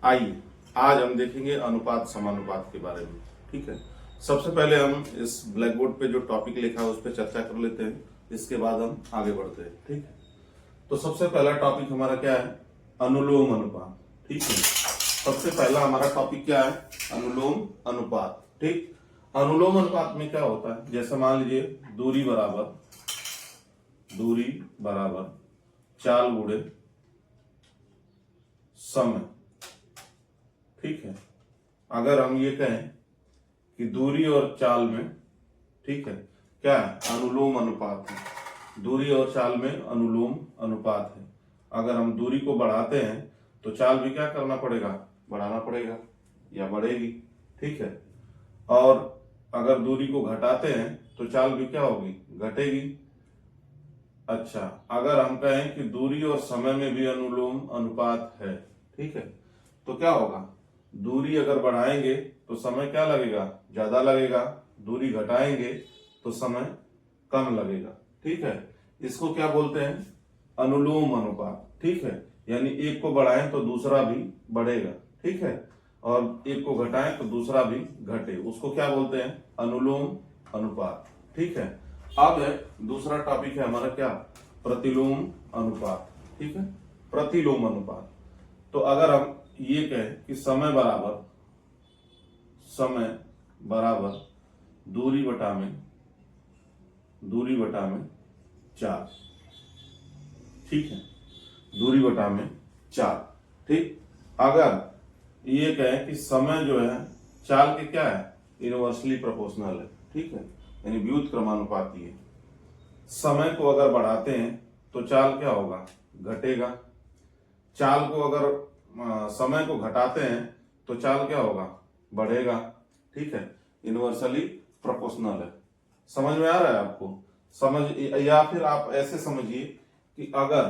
आइए आज हम देखेंगे अनुपात समानुपात के बारे में। ठीक है, सबसे पहले हम इस ब्लैक बोर्ड पे जो टॉपिक लिखा है उस पर चर्चा कर लेते हैं, इसके बाद हम आगे बढ़ते हैं। ठीक है, तो सबसे पहला टॉपिक हमारा क्या है? अनुलोम अनुपात। ठीक है, सबसे पहला हमारा टॉपिक क्या है? अनुलोम अनुपात। ठीक, अनुलोम अनुपात में क्या होता है? जैसे मान लीजिए दूरी बराबर चाल गुणे समय। ठीक है, अगर हम ये कहें कि दूरी और चाल में, ठीक है, क्या है? अनुलोम अनुपात है। दूरी और चाल में अनुलोम अनुपात है। अगर हम दूरी को बढ़ाते हैं तो चाल भी क्या करना पड़ेगा? बढ़ाना पड़ेगा या बढ़ेगी। ठीक है, और अगर दूरी को घटाते हैं तो चाल भी क्या होगी? घटेगी। अच्छा, अगर हम कहें कि दूरी और समय में भी अनुलोम अनुपात है, ठीक है, तो क्या होगा? दूरी अगर बढ़ाएंगे तो समय क्या लगेगा? ज्यादा लगेगा। दूरी घटाएंगे तो समय कम लगेगा। ठीक है, इसको क्या बोलते हैं? अनुलोम अनुपात। ठीक है, यानी एक को बढ़ाएं तो दूसरा भी बढ़ेगा। ठीक है, और एक को घटाएं तो दूसरा भी घटे, उसको क्या बोलते हैं? अनुलोम अनुपात। ठीक है, अब है दूसरा टॉपिक है हमारा क्या? प्रतिलोम अनुपात। ठीक है, प्रतिलोम अनुपात। तो अगर हम ये कहें कि समय बराबर दूरी बटा में चार। ठीक है, दूरी बटा में चार। ठीक, अगर ये कहें कि समय जो है चाल के क्या है? इनवर्सली प्रोपोर्शनल है। ठीक है, यानी व्युत क्रमानुपाती है। समय को अगर बढ़ाते हैं तो चाल क्या होगा? घटेगा। चाल को अगर समय को घटाते हैं तो चाल क्या होगा? बढ़ेगा। ठीक है, इनवर्सली प्रोपोर्शनल है। समझ में आ रहा है आपको? समझ, या फिर आप ऐसे समझिए कि अगर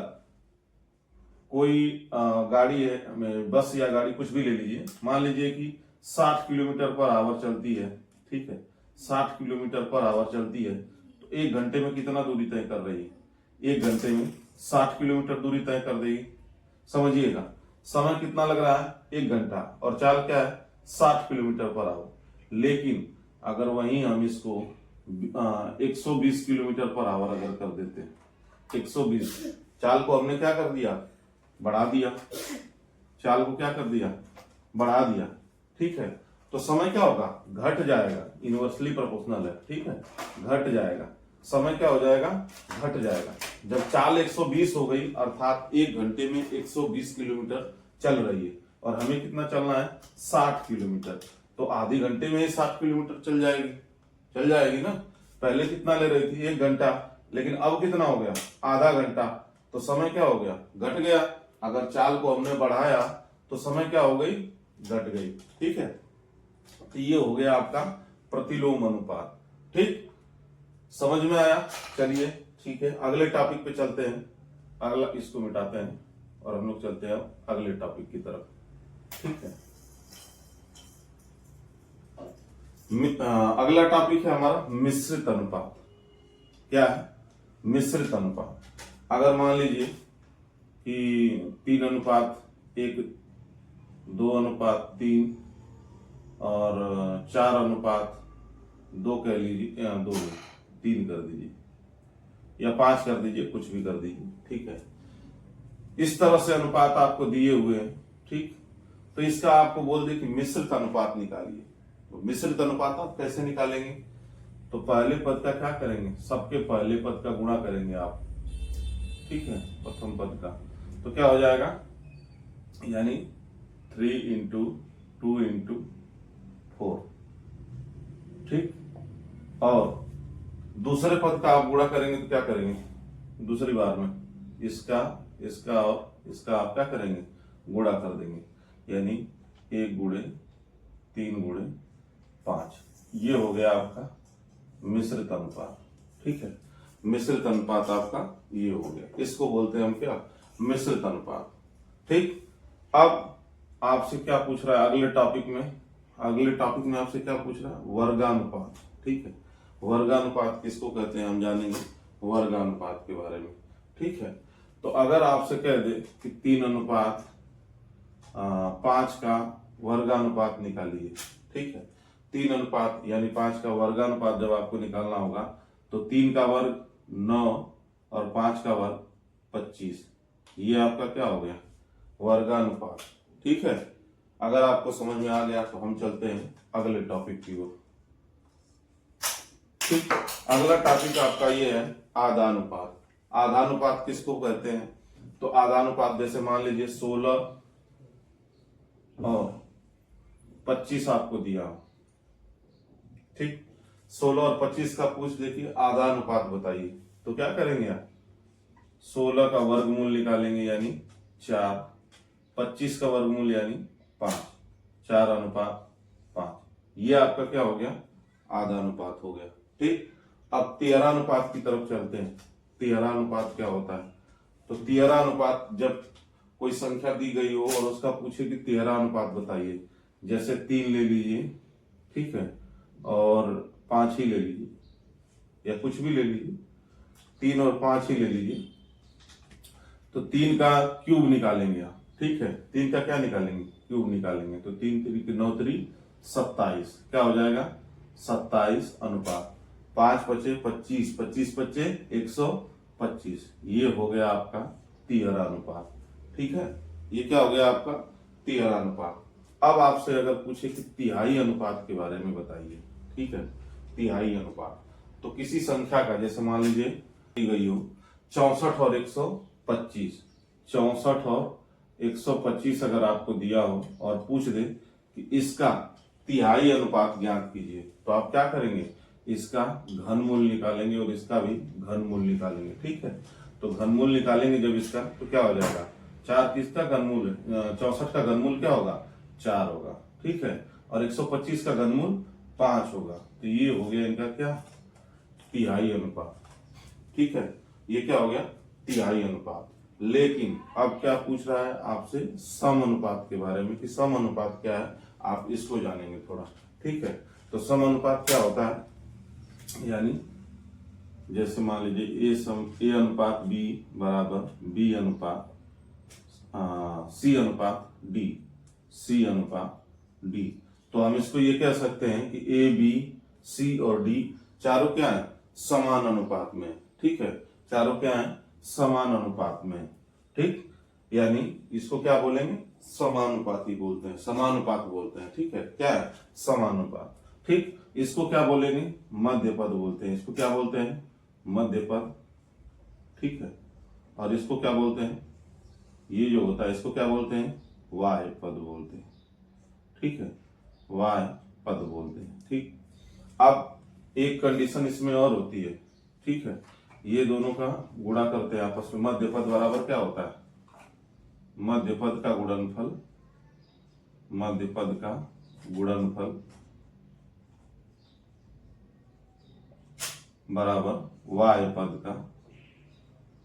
कोई गाड़ी है, बस या गाड़ी कुछ भी ले लीजिए, मान लीजिए कि 60 किलोमीटर पर आवर चलती है। ठीक है, 60 किलोमीटर पर आवर चलती है तो एक घंटे में कितना दूरी तय कर रही है? एक घंटे में 60 किलोमीटर दूरी तय कर देगी। समझिएगा, समय कितना लग रहा है? एक घंटा, और चाल क्या है? 60 किलोमीटर पर आवर। लेकिन अगर वहीं हम इसको 120 किलोमीटर पर आवर अगर कर देते हैं, 120, चाल को हमने क्या कर दिया? बढ़ा दिया। चाल को क्या कर दिया? बढ़ा दिया। ठीक है, तो समय क्या होगा? घट जाएगा। इनवर्सली प्रोपोर्शनल है। ठीक है, घट जाएगा। समय क्या हो जाएगा? घट जाएगा। जब चाल 120 हो गई, अर्थात एक घंटे में 120 किलोमीटर चल रही है और हमें कितना चलना है? 60 किलोमीटर, तो आधे घंटे में 60 किलोमीटर चल जाएगी ना। पहले कितना ले रही थी? एक घंटा, लेकिन अब कितना हो गया? आधा घंटा। तो समय क्या हो गया? घट गया। अगर चाल को हमने बढ़ाया तो समय क्या हो गई? घट गई। ठीक है, तो ये हो गया आपका प्रतिलोम अनुपात। ठीक, समझ में आया? चलिए ठीक है, अगले टॉपिक पे चलते हैं। अगला इसको मिटाते हैं और हम लोग चलते हैं अगले टॉपिक की तरफ। ठीक है, अगला टॉपिक है हमारा मिश्रित अनुपात। क्या है? मिश्रित अनुपात। अगर मान लीजिए कि 3:1, 2:3 और 4:2 कह लीजिए, 2 3 कर दीजिए या 5 कर दीजिए, कुछ भी कर दीजिए। ठीक है, इस तरह से अनुपात आपको दिए हुए हैं। ठीक, तो इसका आपको बोल दे कि मिश्रित अनुपात निकालिए। तो मिश्रित अनुपात आप कैसे निकालेंगे? तो पहले पद का क्या करेंगे? सबके पहले पद का गुणा करेंगे आप। ठीक है, प्रथम पद का, तो क्या हो जाएगा? यानी 3 इंटू 2 इंटू 4। ठीक, और दूसरे पद का आप गुणा करेंगे तो क्या करेंगे? दूसरी बार में इसका और इसका आप क्या करेंगे? गुणा कर देंगे, यानी 1 गुणे 3 गुणे 5। ये हो गया आपका मिश्रित अनुपात। ठीक है, मिश्रित अनुपात आपका ये हो गया। इसको बोलते हैं हम क्या? मिश्रित अनुपात। ठीक, अब आपसे क्या पूछ रहा है अगले टॉपिक में आपसे क्या पूछ रहा है? वर्गानुपात। ठीक है, वर्गानुपात किसको कहते हैं हम जानेंगे वर्गानुपात के बारे में। ठीक है, तो अगर आपसे कह दे कि 3:1 5 का वर्गानुपात निकालिए। ठीक है, 3 अनुपात यानी 5 का वर्गानुपात जब आपको निकालना होगा तो 3 का वर्ग 9 और 5 का वर्ग 25, ये आपका क्या हो गया, वर्गानुपात। ठीक है, अगर आपको समझ में आ गया तो हम चलते हैं अगले टॉपिक की ओर। ठीक, अगला टॉपिक आपका ये है आधानुपात। आधानुपात किसको कहते हैं, तो आधानुपात जैसे मान लीजिए 16 और 25 आपको दिया, ठीक, 16 और 25 का पूछ देखिए आधानुपात बताइए, तो क्या करेंगे आप, 16 का वर्गमूल निकालेंगे यानी 4, 25 का वर्गमूल यानी 5, 4:5, ये आपका क्या हो गया, आधानुपात हो गया। ठीक, अब 13 अनुपात की तरफ चलते हैं। 13 अनुपात क्या होता है, तो 13 अनुपात जब कोई संख्या दी गई हो और उसका पूछे कि 13 अनुपात बताइए, जैसे 3 ले लीजिए, ठीक है, और 5 ही ले लीजिए या कुछ भी ले लीजिए, 3 और 5 ही ले लीजिए, तो 3 का क्यूब निकालेंगे आप। ठीक है, 3 का क्या निकालेंगे, क्यूब निकालेंगे, तो 3 3 9 3 27, क्या हो जाएगा 27 अनुपात, 5 बचे 25, 25 बचे 125, ये हो गया आपका 13 अनुपात। ठीक है, ये क्या हो गया आपका 13 अनुपात। अब आपसे अगर पूछे कि तिहाई अनुपात के बारे में बताइए, ठीक है, तिहाई अनुपात, तो किसी संख्या का जैसे मान लीजिए दी गई हो 64 और 125, 64 और 125 अगर आपको दिया हो और पूछ दे कि इसका तिहाई अनुपात ज्ञात कीजिए, तो आप क्या करेंगे, इसका घनमूल निकालेंगे और इसका भी घनमूल निकालेंगे। ठीक है, तो घनमूल निकालेंगे जब इसका, तो क्या हो जाएगा, 4 किसका घनमूल है, 64 का घनमूल क्या होगा, 4 होगा। ठीक है, और 125 का घनमूल 5 होगा, तो ये हो गया इनका क्या, तिहाई अनुपात। ठीक है, ये क्या हो गया, तिहाई अनुपात। लेकिन अब क्या पूछ रहा है आपसे, सम अनुपात के बारे में, कि सम अनुपात क्या है, आप इसको जानेंगे थोड़ा। ठीक है, तो सम अनुपात क्या होता है, यानी जैसे मान लीजिए ए अनुपात बी बराबर बी अनुपात सी अनुपात डी, सी अनुपात डी, तो हम इसको ये कह सकते हैं कि ए बी सी और डी चारों क्या है, समान अनुपात में। ठीक है, चारों क्या है, समान अनुपात में। ठीक, यानी इसको क्या बोलेंगे, समानुपाती बोलते हैं, समानुपात बोलते हैं। ठीक है, क्या है, समानुपात। ठीक, इसको क्या बोलेंगे, मध्य पद बोलते हैं, इसको क्या बोलते हैं, मध्य पद। ठीक है, और इसको क्या बोलते हैं, ये जो होता है इसको क्या बोलते हैं, वाय पद बोलते हैं। ठीक है, वाय पद बोलते हैं। ठीक, अब एक कंडीशन इसमें और होती है। ठीक है, ये दोनों का गुणा करते हैं आपस में, मध्य पद बराबर क्या होता है, मध्य पद का गुणनफल, मध्य पद का गुणनफल बराबर वाय पद का,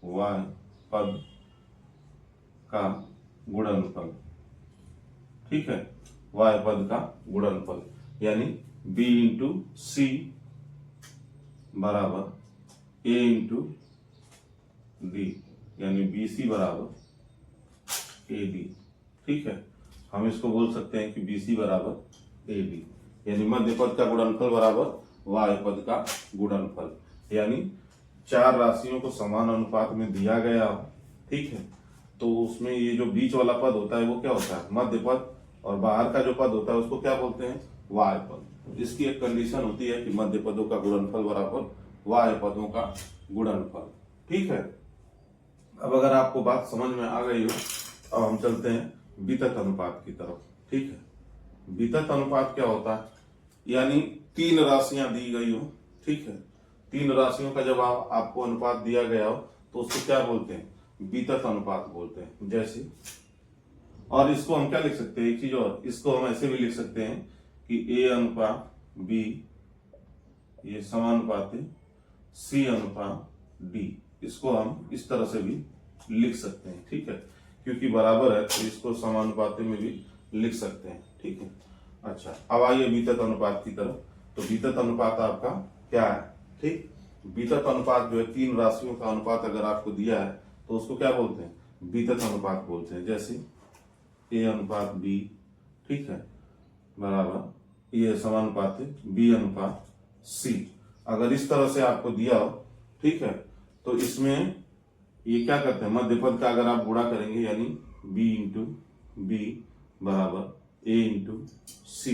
वाय पद का गुणनफल। ठीक है, वाय पद का गुणनफल, यानी b इंटू सी बराबर a इंटू डी, यानी बी सी बराबर ए डी। ठीक है, हम इसको बोल सकते हैं कि बी सी बराबर ए डी, यानी मध्य पद का गुणनफल बराबर वाय पद का गुणनफल, यानी 4 राशियों को समान अनुपात में दिया गया हो। ठीक है, तो उसमें ये जो बीच वाला पद होता है वो क्या होता है, मध्य पद, और बाहर का जो पद होता है उसको क्या बोलते हैं, वाय पद। इसकी एक कंडीशन होती है कि मध्य पदों का गुणनफल बराबर वाय पदों का गुणनफल। ठीक है, अब अगर आपको बात समझ में आ गई हो, अब हम चलते हैं वितत अनुपात की तरफ। ठीक है, वितत अनुपात क्या होता है, यानी 3 राशियां दी गई हो। ठीक है, 3 राशियों का जब आपको अनुपात दिया गया हो तो उसको क्या बोलते हैं, वितत अनुपात बोलते हैं। जैसे, और इसको हम क्या लिख सकते हैं, एक चीज और, इसको हम ऐसे भी लिख सकते हैं कि ए अनुपात बी, ये समानुपात है, सी अनुपात डी, इसको हम इस तरह से भी लिख सकते हैं। ठीक है, क्योंकि बराबर है तो इसको समानुपाती में भी लिख सकते हैं। ठीक है, अच्छा, अब आइए वितत अनुपात की तरफ। तो वितत अनुपात आपका क्या है, ठीक, वितत अनुपात जो है 3 राशियों का अनुपात अगर आपको दिया है तो उसको क्या बोलते हैं, वितत अनुपात बोलते हैं। जैसे ए अनुपात बी, ठीक है, बराबर ये समानुपाती बी अनुपात सी। अगर इस तरह से आपको दिया हो, ठीक है, तो इसमें ये क्या करते हैं, मध्य पद का अगर आप गुणा करेंगे यानी बी इंटू बी बराबर ए इंटू सी,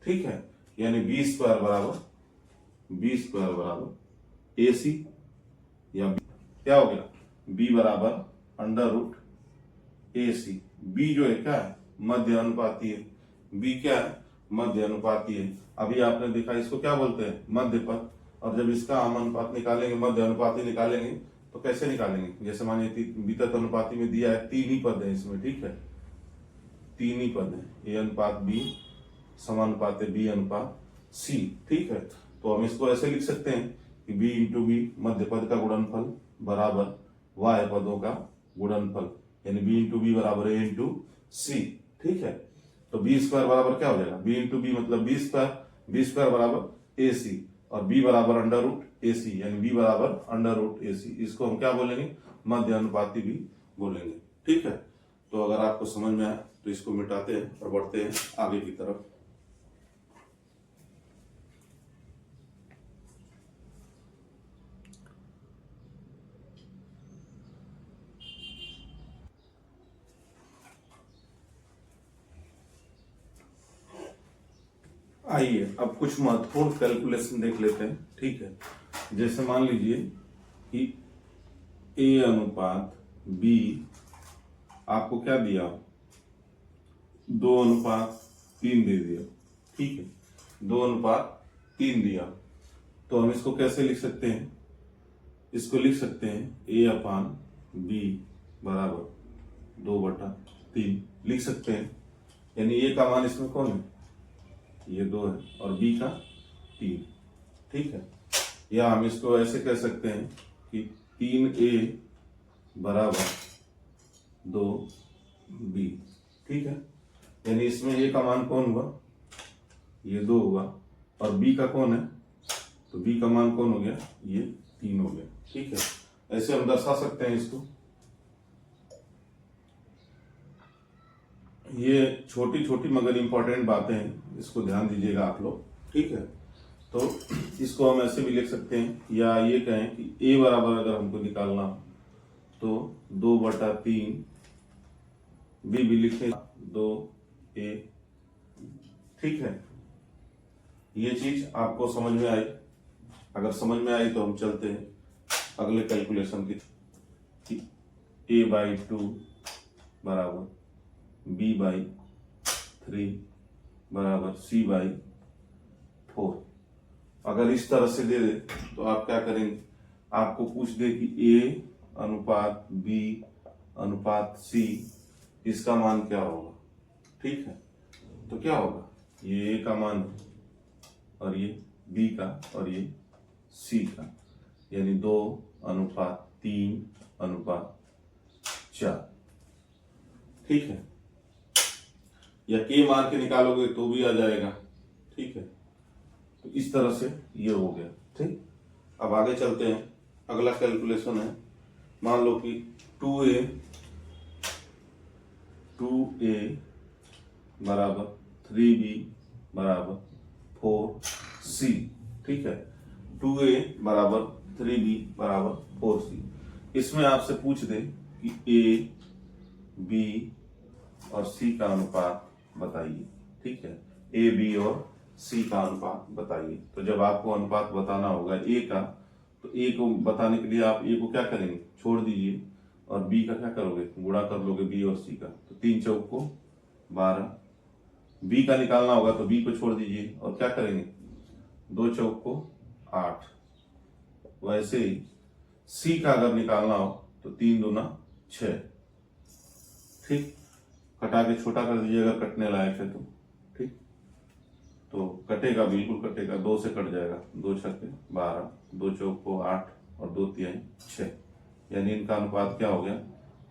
ठीक है, यानी बी स्क्वायर बराबर ए सी या बी, क्या हो गया, बी बराबर अंडर रूट ए सी। बी जो है क्या है, मध्य अनुपाती है, बी क्या है, मध्य अनुपाती है। अभी आपने देखा इसको क्या बोलते हैं, मध्य पद। और जब इसका हम अनुपात निकालेंगे, मध्य अनुपाती निकालेंगे, तो कैसे निकालेंगे, जैसे मानिए वितत अनुपाती में दिया है, 3 ही पद है इसमें, ठीक है, 3 ही पद है, ए अनुपात बी समानुपात है बी अनुपात सी, ठीक है। तो हम इसको ऐसे लिख सकते हैं कि बी इंटू बी मध्य पद का गुणनफल बराबर वाय पदों का गुणनफल, यानी बी इंटू बी बराबर ए इंटू सी, ठीक है। तो बी स्क्वायर बराबर क्या हो जाएगा, बी इंटू बी मतलब बी स्क्वायर बराबर ए सी, और बी बराबर अंडर रूट ए सी, यानी बी बराबर अंडर रूट ए सी। इसको हम क्या बोलेंगे, मध्य अनुपाती भी बोलेंगे, ठीक है। तो अगर आपको समझ में आए तो इसको मिटाते हैं और बढ़ते हैं आगे की तरफ। आइए अब कुछ महत्वपूर्ण कैलकुलेशन देख लेते हैं, ठीक है। जैसे मान लीजिए कि ए अनुपात बी आपको क्या दिया, 2:3 दे दिया, ठीक है, 2:3 दिया। तो हम इसको कैसे लिख सकते हैं, इसको लिख सकते हैं ए अपान बी बराबर 2/3 लिख सकते हैं, यानी ए का मान इसमें कौन है, ये 2 है, और बी का 3, ठीक है। या हम इसको ऐसे कह सकते हैं कि 3a बराबर 2b, ठीक है, यानी इसमें ए का मान कौन हुआ, ये 2 हुआ, और बी का कौन है, तो बी का मान कौन हो गया, ये 3 हो गया, ठीक है। ऐसे हम दर्शा सकते हैं इसको। ये छोटी छोटी मगर इंपॉर्टेंट बातें हैं, इसको ध्यान दीजिएगा आप लोग, ठीक है। तो इसको हम ऐसे भी लिख सकते हैं, या ये कहें कि ए बराबर अगर हमको निकालना हो तो 2/3, बी भी लिखें 2a, ठीक है। ये चीज आपको समझ में आई, अगर समझ में आई तो हम चलते हैं अगले कैलकुलेशन की। a/2 बराबर b/3 बराबर c/4। अगर इस तरह से दे दे तो आप क्या करेंगे, आपको पूछ दे कि a अनुपात b अनुपात c इसका मान क्या होगा, ठीक है। तो क्या होगा, ये a का मान और ये b का और ये c का, यानी 2:3:4, ठीक है। या के मार के निकालोगे तो भी आ जाएगा, ठीक है। तो इस तरह से ये हो गया, ठीक। अब आगे चलते हैं, अगला कैलकुलेशन है, मान लो कि 2a बराबर 3b बराबर 4c, ठीक है। 2a बराबर 3b बराबर 4c। इसमें आपसे पूछ दे कि a b और c का अनुपात बताइए, ठीक है, ए बी और सी का अनुपात बताइए। तो जब आपको अनुपात बताना होगा ए का, तो ए को बताने के लिए आप ए को क्या करेंगे, छोड़ दीजिए, और बी का क्या करोगे, गुणा कर लोगे बी और सी का, तो 3 चौक को 12। बी का निकालना होगा तो बी को छोड़ दीजिए और क्या करेंगे, 2 चौक को 8। वैसे ही सी का अगर निकालना हो तो 3 दूना 6, ठीक। कटा के छोटा कर दीजिए अगर कटने लायक है तो, ठीक। तो कटेगा, बिल्कुल कटेगा, 2 से कट जाएगा, 2 छक्के 12, 2 चौक को 8 और 2 तिहाई 6, यानी इनका अनुपात क्या हो गया,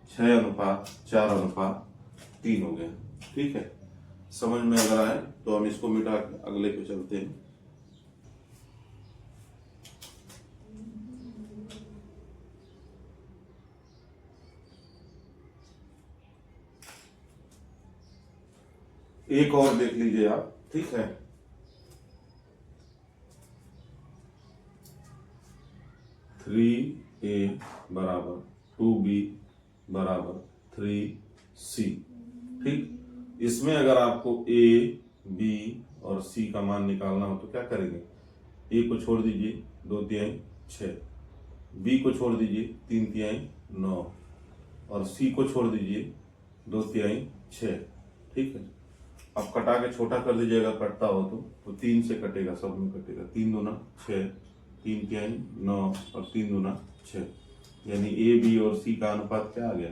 6:4:3 हो गया, ठीक है। समझ में अगर आए तो हम इसको मिटा के अगले पे चलते हैं। एक और देख लीजिए आप, ठीक है। थ्री ए बराबर 2B बराबर 3C, ठीक। इसमें अगर आपको A, B और C का मान निकालना हो तो क्या करेंगे? A को छोड़ दीजिए 2×3 6, B को छोड़ दीजिए 3×3 9 और C को छोड़ दीजिए 2×3 6, ठीक है। अब कटा के छोटा कर दीजिएगा, कटता हो तो 3 से कटेगा, सब में कटेगा। 3×2 6, 3×3 9 और 3×2 6, यानी ए बी और सी का अनुपात क्या आ गया?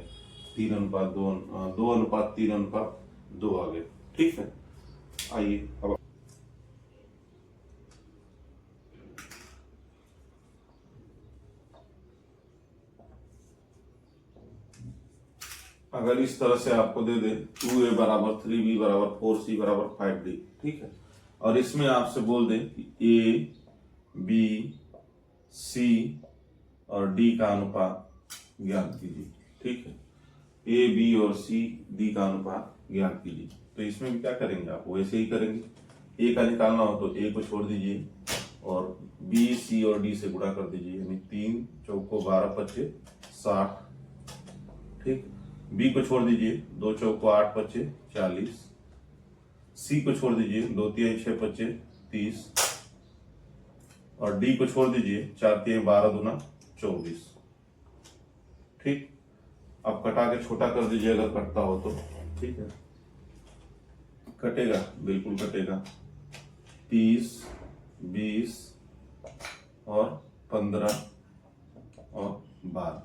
3:2, 2:3:2 आ गया, ठीक है। आइए अब अगर इस तरह से आपको दे दे 2A बराबर 3B बराबर 4C बराबर 5D, ठीक है, और इसमें आपसे बोल दे कि A, B, C और D का अनुपात ज्ञात कीजिए, ठीक है। A, B और C, D का अनुपात ज्ञात कीजिए। तो इसमें भी क्या करेंगे आप? वैसे ही करेंगे। A का निकालना हो तो A को छोड़ दीजिए और B, C और D से गुणा कर दीजिए, यानी 3 चौको 12 25 60, ठीक। B को छोड़ दीजिए, 2 चौको 8 25 40, C को छोड़ दीजिए, 2×3 6 25 30 और D को छोड़ दीजिए, 4×3 12×2 24, ठीक। अब कटा के छोटा कर दीजिए अगर कटता हो तो, ठीक है। कटेगा, बिल्कुल कटेगा। 30 20 और 15 और 12,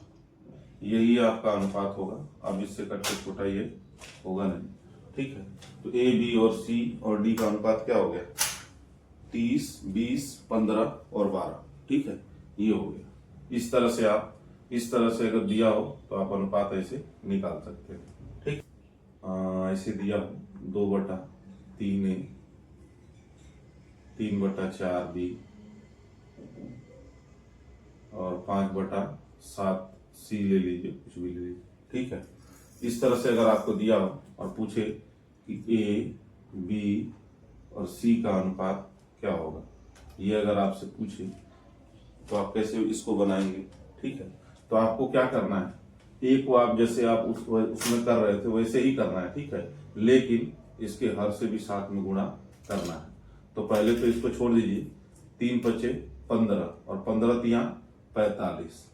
यही आपका अनुपात होगा। अब इससे कट के छोटा ये होगा नहीं, ठीक है। तो ए बी और सी और डी का अनुपात क्या हो गया? 30 20 15 और 12, ठीक है, ये हो गया। इस तरह से अगर दिया हो तो आप अनुपात ऐसे निकाल सकते हैं, ठीक। ऐसे दिया हो 2/3A 3/4B और 5/7C ले लीजिए, कुछ भी ले लीजिए, ठीक है। इस तरह से अगर आपको दिया हो और पूछे कि A, B और C का अनुपात क्या होगा, ये अगर आपसे पूछे तो आप कैसे इसको बनाएंगे, ठीक है। तो आपको क्या करना है, A को आप जैसे आप उसमें कर रहे थे वैसे ही करना है, ठीक है, लेकिन इसके हर से भी साथ में गुणा करना है। तो पहले तो इसको छोड़ दीजिए, 3 5 15 और 15×3 45,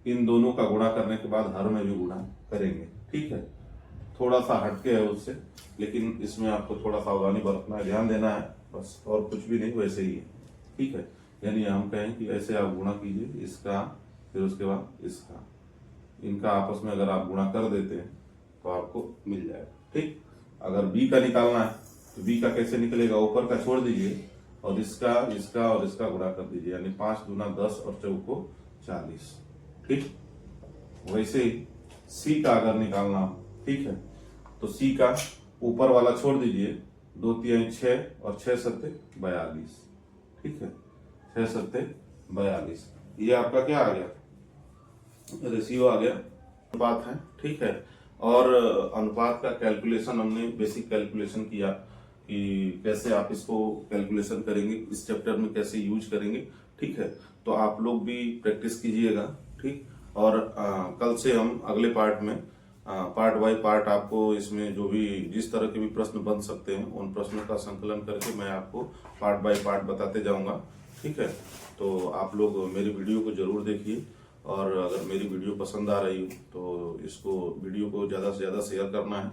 इन दोनों का गुणा करने के बाद हर में भी गुणा करेंगे, ठीक है। थोड़ा सा हटके है उससे, लेकिन इसमें आपको थोड़ा सावधानी बरतना है, ध्यान देना है बस, और कुछ भी नहीं, वैसे ही है, ठीक है। यानी हम कहें कि ऐसे आप गुणा कीजिए, इसका फिर उसके बाद इसका, इनका आपस में अगर आप गुणा कर देते हैं तो आपको मिल जाएगा, ठीक। अगर बी का निकालना है तो बी का कैसे निकलेगा? ऊपर का छोड़ दीजिए और इसका और इसका गुणा कर दीजिए, यानी 5×2 10 और 4 40, ठीक। वैसे ही सी का अगर निकालना हो, ठीक है, तो सी का ऊपर वाला छोड़ दीजिए, 2×3 6 और 6×7 42, ठीक है, 6×7 42, ये आपका क्या आ गया? रेशियो आ गया, अनुपात है, ठीक है। और अनुपात का कैलकुलेशन हमने बेसिक कैलकुलेशन किया कि कैसे आप इसको कैलकुलेशन करेंगे, इस चैप्टर में कैसे यूज करेंगे, ठीक है। तो आप लोग भी प्रैक्टिस कीजिएगा, ठीक। और कल से हम अगले पार्ट में पार्ट बाय पार्ट आपको इसमें जो भी जिस तरह के भी प्रश्न बन सकते हैं उन प्रश्नों का संकलन करके मैं आपको पार्ट बाय पार्ट बताते जाऊंगा, ठीक है। तो आप लोग मेरी वीडियो को जरूर देखिए, और अगर मेरी वीडियो पसंद आ रही हो तो इसको वीडियो को ज़्यादा से ज़्यादा शेयर करना है,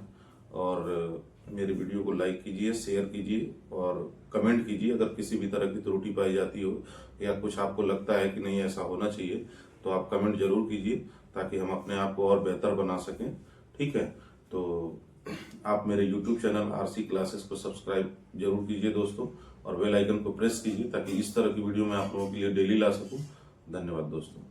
और मेरी वीडियो को लाइक कीजिए, शेयर कीजिए और कमेंट कीजिए। अगर किसी भी तरह की त्रुटि पाई जाती हो या कुछ आपको लगता है कि नहीं ऐसा होना चाहिए तो आप कमेंट जरूर कीजिए, ताकि हम अपने आप को और बेहतर बना सकें, ठीक है। तो आप मेरे YouTube चैनल आरसी क्लासेस को सब्सक्राइब जरूर कीजिए दोस्तों, और बेल आइकन को प्रेस कीजिए ताकि इस तरह की वीडियो मैं आप लोगों के लिए डेली ला सकूं। धन्यवाद दोस्तों।